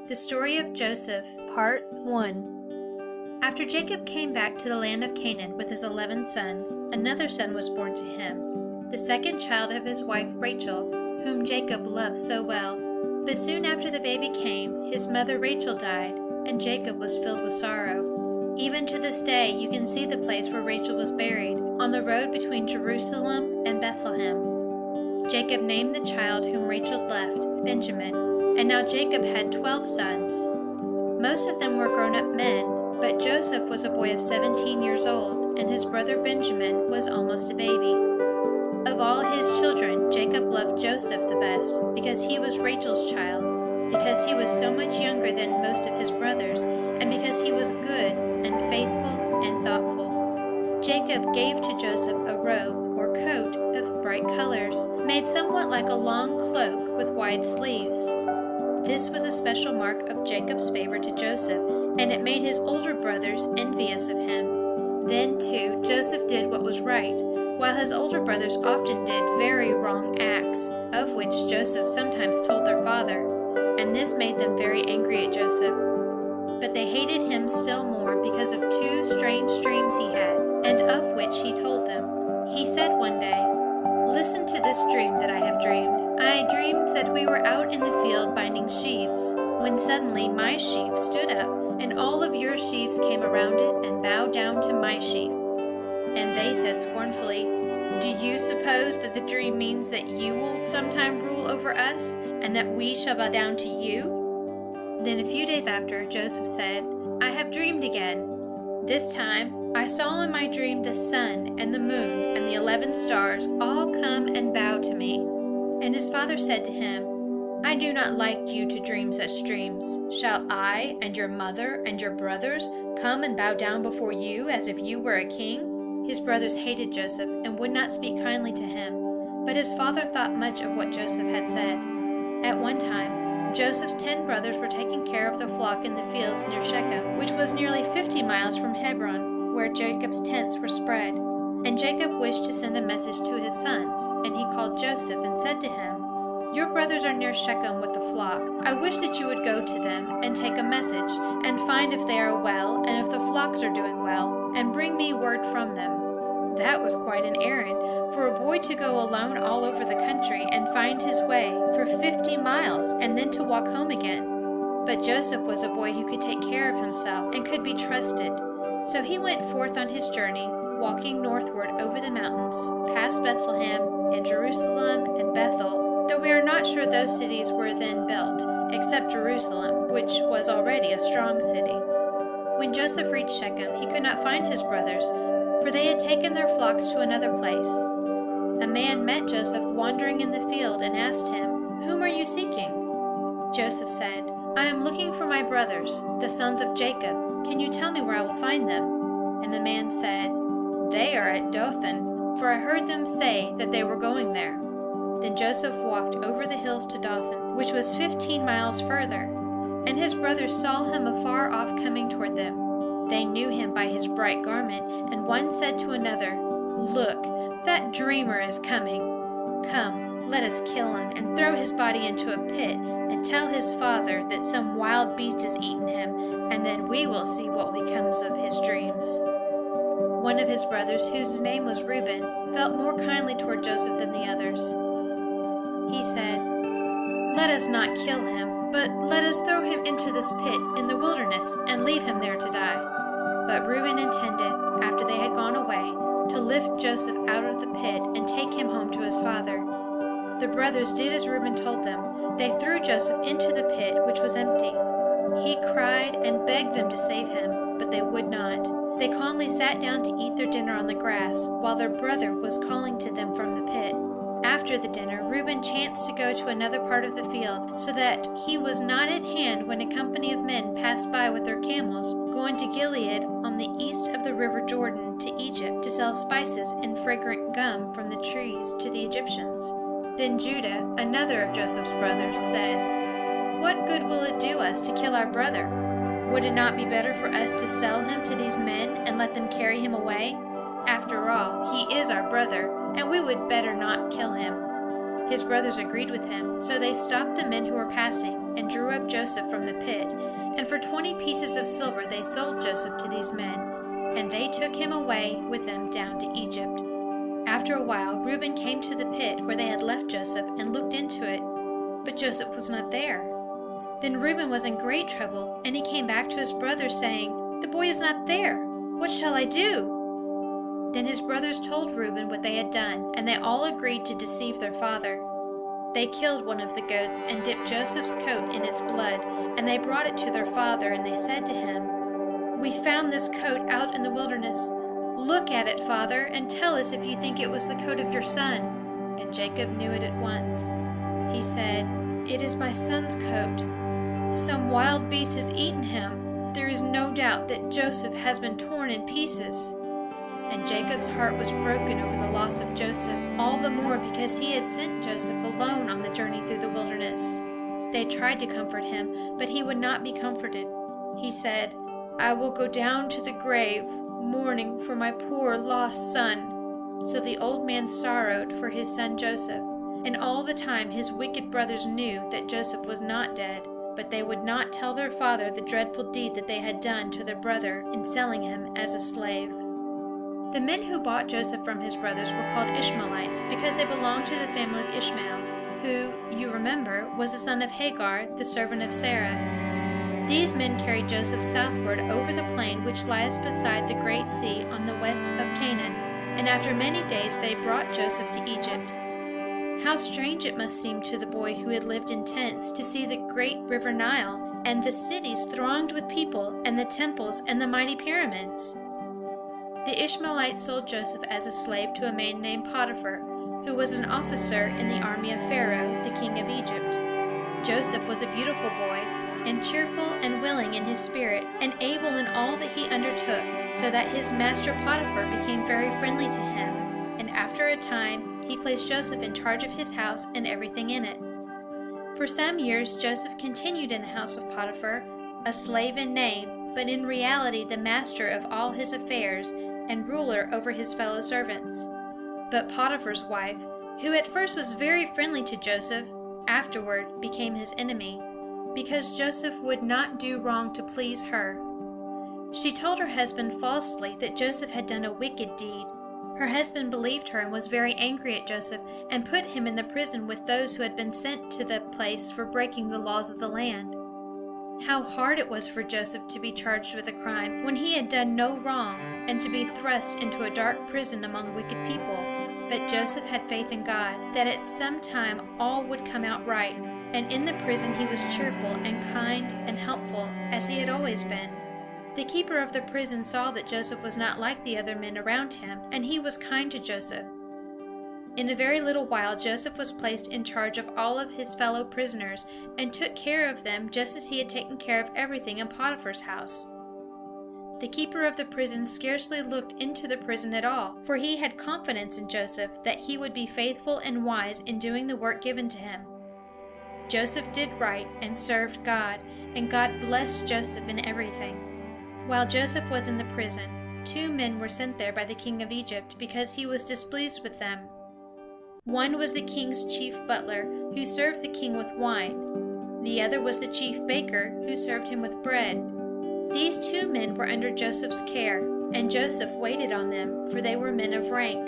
The story of Joseph, Part 1. After Jacob came back to the land of Canaan with his 11 sons, another son was born to him, the second child of his wife Rachel, whom Jacob loved so well. But soon after the baby came, his mother Rachel died, and Jacob was filled with sorrow. Even to this day you can see the place where Rachel was buried, on the road between Jerusalem and Bethlehem. Jacob named the child whom Rachel left Benjamin. And now Jacob had 12 sons. Most of them were grown-up men, but Joseph was a boy of 17 years old, and his brother Benjamin was almost a baby. Of all his children, Jacob loved Joseph the best, because he was Rachel's child, because he was so much younger than most of his brothers, and because he was good and faithful and thoughtful. Jacob gave to Joseph a robe or coat of bright colors, made somewhat like a long cloak with wide sleeves. This was a special mark of Jacob's favor to Joseph, and it made his older brothers envious of him. Then, too, Joseph did what was right, while his older brothers often did very wrong acts, of which Joseph sometimes told their father, and this made them very angry at Joseph. But they hated him still more because of 2 strange dreams he had, and of which he told them. He said one day, "Listen to this dream that I have dreamed. I dreamed that we were out in the field binding sheaves, when suddenly my sheaf stood up, and all of your sheaves came around it and bowed down to my sheaf." And they said scornfully, "Do you suppose that the dream means that you will sometime rule over us, and that we shall bow down to you?" Then a few days after, Joseph said, "I have dreamed again. This time I saw in my dream the sun and the moon and the 11 stars all come and bow to me." And his father said to him, "I do not like you to dream such dreams. Shall I and your mother and your brothers come and bow down before you as if you were a king?" His brothers hated Joseph and would not speak kindly to him, but his father thought much of what Joseph had said. At one time, Joseph's 10 brothers were taking care of the flock in the fields near Shechem, which was nearly 50 miles from Hebron, where Jacob's tents were spread. And Jacob wished to send a message to his sons, and he called Joseph and said to him, "Your brothers are near Shechem with the flock. I wish that you would go to them and take a message, and find if they are well and if the flocks are doing well, and bring me word from them." That was quite an errand, for a boy to go alone all over the country and find his way for 50 miles and then to walk home again. But Joseph was a boy who could take care of himself and could be trusted. So he went forth on his journey, walking northward over the mountains, past Bethlehem and Jerusalem and Bethel, though we are not sure those cities were then built, except Jerusalem, which was already a strong city. When Joseph reached Shechem, he could not find his brothers, for they had taken their flocks to another place. A man met Joseph wandering in the field and asked him, "Whom are you seeking?" Joseph said, "I am looking for my brothers, the sons of Jacob. Can you tell me where I will find them?" And the man said, "They are at Dothan, for I heard them say that they were going there." Then Joseph walked over the hills to Dothan, which was 15 miles further, and his brothers saw him afar off coming toward them. They knew him by his bright garment, and one said to another, "Look, that dreamer is coming. Come, let us kill him, and throw his body into a pit, and tell his father that some wild beast has eaten him, and then we will see what becomes of his dreams." One of his brothers, whose name was Reuben, felt more kindly toward Joseph than the others. He said, "Let us not kill him, but let us throw him into this pit in the wilderness and leave him there to die." But Reuben intended, after they had gone away, to lift Joseph out of the pit and take him home to his father. The brothers did as Reuben told them. They threw Joseph into the pit, which was empty. He cried and begged them to save him, but they would not. They calmly sat down to eat their dinner on the grass, while their brother was calling to them from the pit. After the dinner, Reuben chanced to go to another part of the field, so that he was not at hand when a company of men passed by with their camels, going to Gilead on the east of the river Jordan to Egypt to sell spices and fragrant gum from the trees to the Egyptians. Then Judah, another of Joseph's brothers, said, "What good will it do us to kill our brother? Would it not be better for us to sell him to these men and let them carry him away? After all, he is our brother, and we would better not kill him." His brothers agreed with him, so they stopped the men who were passing, and drew up Joseph from the pit, and for 20 pieces of silver they sold Joseph to these men, and they took him away with them down to Egypt. After a while, Reuben came to the pit where they had left Joseph and looked into it, but Joseph was not there. Then Reuben was in great trouble, and he came back to his brothers, saying, "The boy is not there. What shall I do?" Then his brothers told Reuben what they had done, and they all agreed to deceive their father. They killed one of the goats and dipped Joseph's coat in its blood, and they brought it to their father, and they said to him, "We found this coat out in the wilderness. Look at it, father, and tell us if you think it was the coat of your son." And Jacob knew it at once. He said, "It is my son's coat. Some wild beast has eaten him. There is no doubt that Joseph has been torn in pieces." And Jacob's heart was broken over the loss of Joseph, all the more because he had sent Joseph alone on the journey through the wilderness. They tried to comfort him, but he would not be comforted. He said, "I will go down to the grave, mourning for my poor lost son." So the old man sorrowed for his son Joseph, and all the time his wicked brothers knew that Joseph was not dead, but they would not tell their father the dreadful deed that they had done to their brother in selling him as a slave. The men who bought Joseph from his brothers were called Ishmaelites because they belonged to the family of Ishmael, who, you remember, was the son of Hagar, the servant of Sarah. These men carried Joseph southward over the plain which lies beside the great sea on the west of Canaan, and after many days they brought Joseph to Egypt. How strange it must seem to the boy who had lived in tents to see the great river Nile, and the cities thronged with people, and the temples and the mighty pyramids. The Ishmaelites sold Joseph as a slave to a man named Potiphar, who was an officer in the army of Pharaoh, the king of Egypt. Joseph was a beautiful boy, and cheerful and willing in his spirit, and able in all that he undertook, so that his master Potiphar became very friendly to him, and after a time he placed Joseph in charge of his house and everything in it. For some years Joseph continued in the house of Potiphar, a slave in name, but in reality the master of all his affairs and ruler over his fellow servants. But Potiphar's wife, who at first was very friendly to Joseph, afterward became his enemy, because Joseph would not do wrong to please her. She told her husband falsely that Joseph had done a wicked deed. Her husband believed her and was very angry at Joseph and put him in the prison with those who had been sent to the place for breaking the laws of the land. How hard it was for Joseph to be charged with a crime when he had done no wrong, and to be thrust into a dark prison among wicked people. But Joseph had faith in God, that at some time all would come out right, and in the prison he was cheerful and kind and helpful, as he had always been. The keeper of the prison saw that Joseph was not like the other men around him, and he was kind to Joseph. In a very little while Joseph was placed in charge of all of his fellow prisoners, and took care of them just as he had taken care of everything in Potiphar's house. The keeper of the prison scarcely looked into the prison at all, for he had confidence in Joseph that he would be faithful and wise in doing the work given to him. Joseph did right and served God, and God blessed Joseph in everything. While Joseph was in the prison, 2 men were sent there by the king of Egypt because he was displeased with them. One was the king's chief butler, who served the king with wine. The other was the chief baker, who served him with bread. These 2 men were under Joseph's care, and Joseph waited on them, for they were men of rank.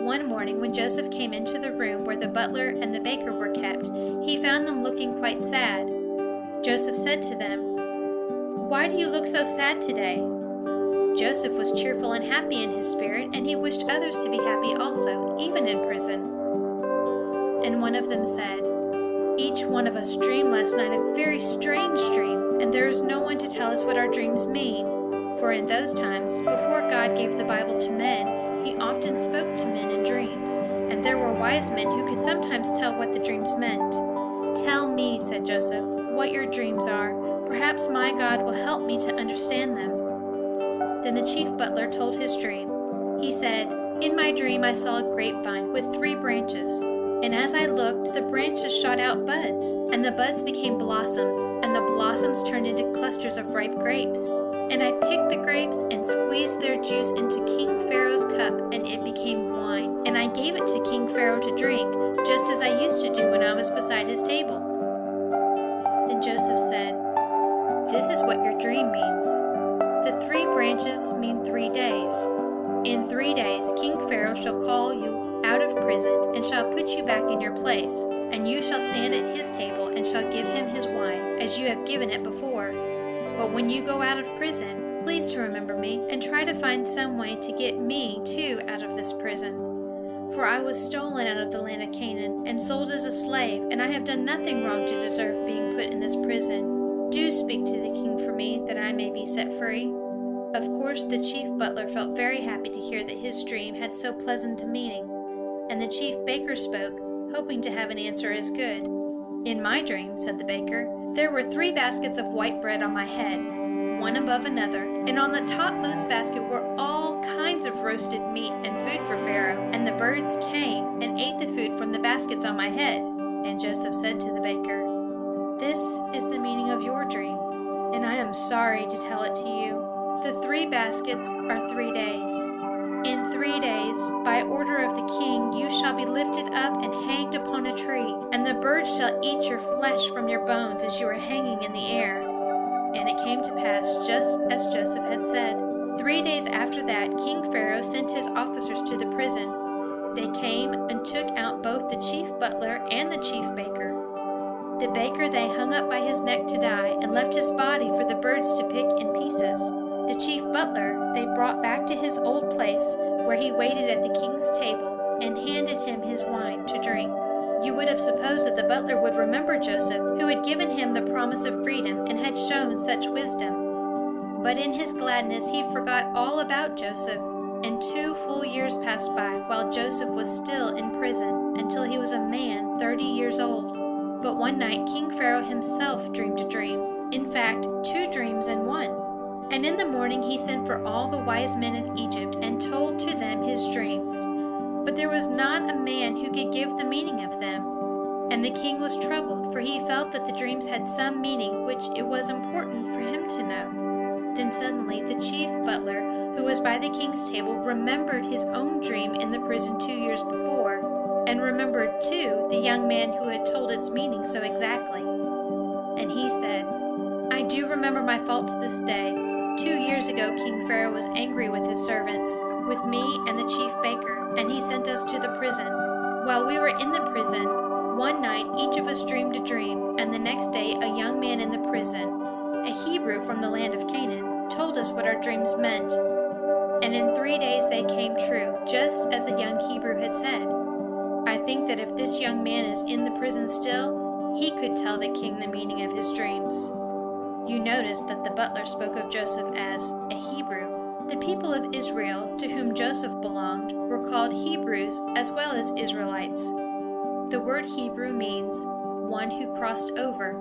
One morning, when Joseph came into the room where the butler and the baker were kept, he found them looking quite sad. Joseph said to them, "Why do you look so sad today?" Joseph was cheerful and happy in his spirit, and he wished others to be happy also, even in prison. And one of them said, "Each one of us dreamed last night a very strange dream, and there is no one to tell us what our dreams mean. For in those times, before God gave the Bible to men, he often spoke to men in dreams, and there were wise men who could sometimes tell what the dreams meant. Tell me," said Joseph, "what your dreams are. Perhaps my God will help me to understand them." Then the chief butler told his dream. He said, "In my dream I saw a grapevine with 3 branches. And as I looked, the branches shot out buds, and the buds became blossoms, and the blossoms turned into clusters of ripe grapes. And I picked the grapes and squeezed their juice into King Pharaoh's cup, and it became wine. And I gave it to King Pharaoh to drink, just as I used to do when I was beside his table." said, "This is what your dream means. The 3 branches mean 3 days. In 3 days King Pharaoh shall call you out of prison and shall put you back in your place, and you shall stand at his table and shall give him his wine, as you have given it before. But when you go out of prison, please to remember me and try to find some way to get me too out of this prison. For I was stolen out of the land of Canaan and sold as a slave, and I have done nothing wrong to deserve being put in this prison. Do speak to the king for me, that I may be set free." Of course, the chief butler felt very happy to hear that his dream had so pleasant a meaning, and the chief baker spoke, hoping to have an answer as good. "In my dream," said the baker, "there were 3 baskets of white bread on my head, one above another, and on the topmost basket were all kinds of roasted meat and food for Pharaoh, and the birds came and ate the food from the baskets on my head." And Joseph said to the baker, "This is the meaning of your dream, and I am sorry to tell it to you. The 3 baskets are 3 days. In 3 days, by order of the king, you shall be lifted up and hanged upon a tree, and the birds shall eat your flesh from your bones as you are hanging in the air." And it came to pass just as Joseph had said. 3 days after that, King Pharaoh sent his officers to the prison. They came and took out both the chief butler and the chief baker. The baker they hung up by his neck to die, and left his body for the birds to pick in pieces. The chief butler they brought back to his old place, where he waited at the king's table, and handed him his wine to drink. You would have supposed that the butler would remember Joseph, who had given him the promise of freedom and had shown such wisdom. But in his gladness he forgot all about Joseph, and 2 full years passed by while Joseph was still in prison, until he was a man 30 years old. But one night King Pharaoh himself dreamed a dream, in fact 2 dreams in one. And in the morning he sent for all the wise men of Egypt and told to them his dreams. But there was not a man who could give the meaning of them. And the king was troubled, for he felt that the dreams had some meaning which it was important for him to know. Then suddenly the chief butler, who was by the king's table, remembered his own dream in the prison 2 years before, and remembered too the young man who had told its meaning so exactly. And he said, "I do remember my faults this day. 2 years ago King Pharaoh was angry with his servants, with me and the chief baker, and he sent us to the prison. While we were in the prison, one night each of us dreamed a dream, and the next day a young man in the prison, a Hebrew from the land of Canaan, told us what our dreams meant. And in 3 days they came true, just as the young Hebrew had said. I think that if this young man is in the prison still, he could tell the king the meaning of his dreams." You notice that the butler spoke of Joseph as a Hebrew. The people of Israel, to whom Joseph belonged, were called Hebrews as well as Israelites. The word Hebrew means one who crossed over,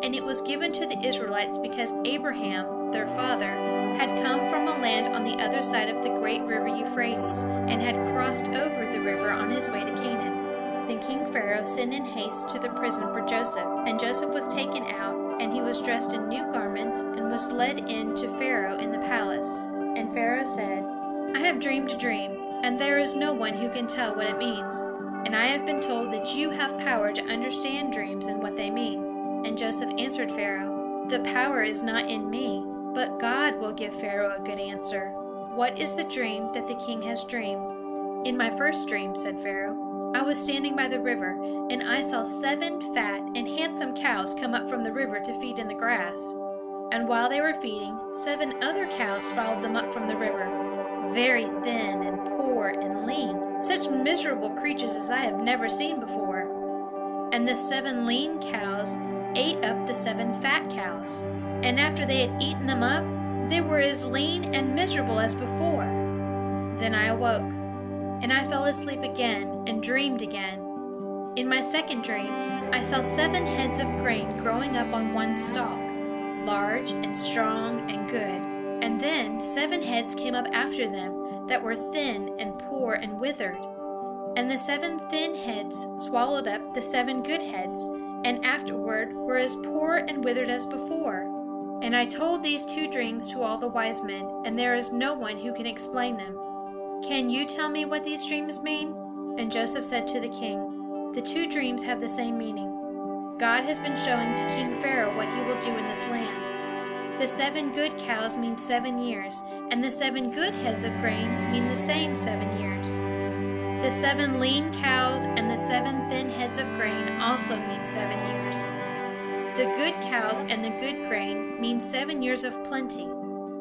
and it was given to the Israelites because Abraham, their father, had come from a land on the other side of the great river Euphrates, and had crossed over the river on his way to Canaan. Then King Pharaoh sent in haste to the prison for Joseph, and Joseph was taken out, and he was dressed in new garments, and was led in to Pharaoh in the palace. And Pharaoh said, "I have dreamed a dream, and there is no one who can tell what it means. And I have been told that you have power to understand dreams and what they mean." And Joseph answered Pharaoh, "The power is not in me, but God will give Pharaoh a good answer. What is the dream that the king has dreamed?" "In my first dream," said Pharaoh, "I was standing by the river, and I saw 7 fat and handsome cows come up from the river to feed in the grass. And while they were feeding, 7 other cows followed them up from the river, very thin and poor and lean, such miserable creatures as I have never seen before. And the 7 lean cows ate up the 7 fat cows, and after they had eaten them up, they were as lean and miserable as before. Then I awoke, and I fell asleep again and dreamed again. In my second dream, I saw 7 heads of grain growing up on one stalk, large and strong and good. And then 7 heads came up after them that were thin and poor and withered. And the 7 thin heads swallowed up the 7 good heads, and afterward were as poor and withered as before. And I told these 2 dreams to all the wise men, and there is no one who can explain them. Can you tell me what these dreams mean?" And Joseph said to the king, "The 2 dreams have the same meaning. God has been showing to King Pharaoh what he will do in this land. The 7 good cows mean 7 years, and the 7 good heads of grain mean the same 7 years. The 7 lean cows and the 7 thin heads of grain also mean 7 years. The good cows and the good grain mean 7 years of plenty,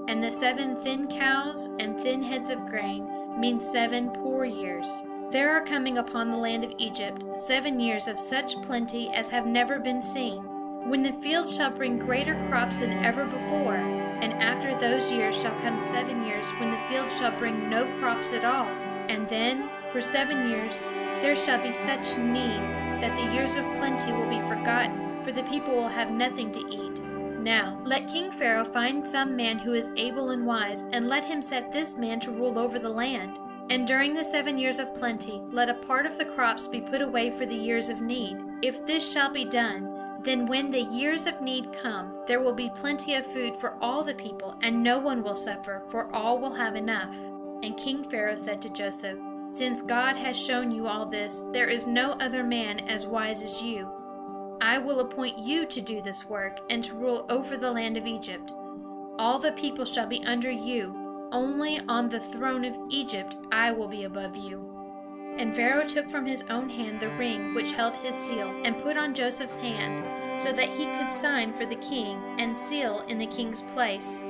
and the 7 thin cows and thin heads of grain mean 7 poor years. There are coming upon the land of Egypt 7 years of such plenty as have never been seen, when the fields shall bring greater crops than ever before, and after those years shall come 7 years when the fields shall bring no crops at all. And then, for 7 years, there shall be such need that the years of plenty will be forgotten, for the people will have nothing to eat. Now, let King Pharaoh find some man who is able and wise, and let him set this man to rule over the land. And during the 7 years of plenty, let a part of the crops be put away for the years of need. If this shall be done, then when the years of need come, there will be plenty of food for all the people, and no one will suffer, for all will have enough. And King Pharaoh said to Joseph, "Since God has shown you all this, there is no other man as wise as you. I will appoint you to do this work, and to rule over the land of Egypt. All the people shall be under you. Only on the throne of Egypt I will be above you." And Pharaoh took from his own hand the ring which held his seal, and put on Joseph's hand, so that he could sign for the king, and seal in the king's place.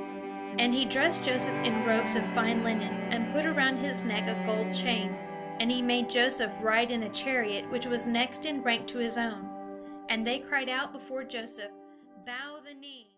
And he dressed Joseph in robes of fine linen, and put around his neck a gold chain. And he made Joseph ride in a chariot which was next in rank to his own. And they cried out before Joseph, "Bow the knee."